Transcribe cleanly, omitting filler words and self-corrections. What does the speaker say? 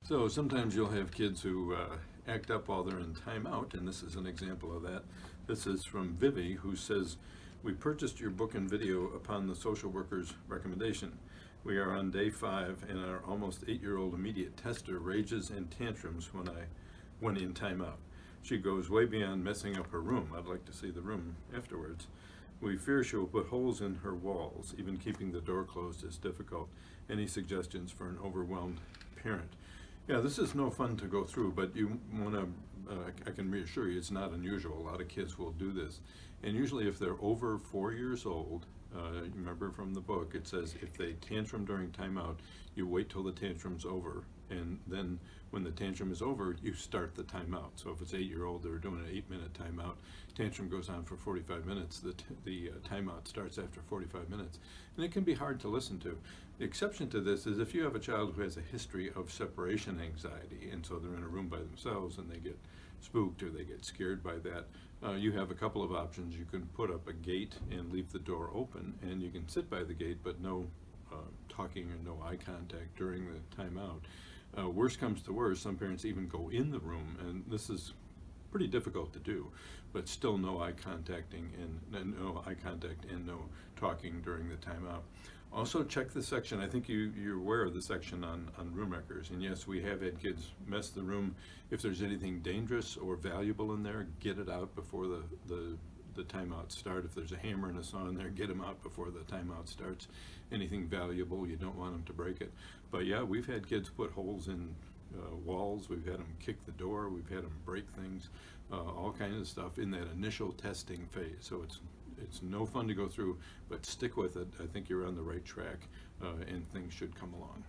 So sometimes you'll have kids who act up while they're in timeout, and this is an example of that. This is from Vivi, who says, "We purchased your book and video upon the social worker's recommendation. We are on day 5, and our almost 8-year-old immediate tester rages and tantrums when in timeout. She goes way beyond messing up her room. I'd like to see the room afterwards. We fear she will put holes in her walls. Even keeping the door closed is difficult. Any suggestions for an overwhelmed parent?" Yeah, this is no fun to go through, but you want to, I can reassure you, it's not unusual. A lot of kids will do this. And usually if they're over 4 years old, you remember from the book, it says if they tantrum during timeout, you wait till the tantrum's over. And then when the tantrum is over, you start the timeout. So if it's 8-year-old, they're doing an 8-minute timeout. Tantrum goes on for 45 minutes. The timeout starts after 45 minutes. And it can be hard to listen to. The exception to this is if you have a child who has a history of separation anxiety, and so they're in a room by themselves and they get spooked or they get scared by that, you have a couple of options. You can put up a gate and leave the door open, and you can sit by the gate, but no talking or no eye contact during the timeout. Worst comes to worst, some parents even go in the room, and this is pretty difficult to do, but still no eye contacting and no eye contact and no talking during the timeout. Also check the section. I think you're aware of the section on room wreckers, and yes, we have had kids mess the room. If there's anything dangerous or valuable in there, get it out before the timeout start. If there's a hammer and a saw in there, get them out before the timeout starts. Anything valuable, you don't want them to break it. But yeah, we've had kids put holes in walls, we've had them kick the door, we've had them break things, all kinds of stuff in that initial testing phase. So it's no fun to go through, but stick with it. I think you're on the right track, and things should come along.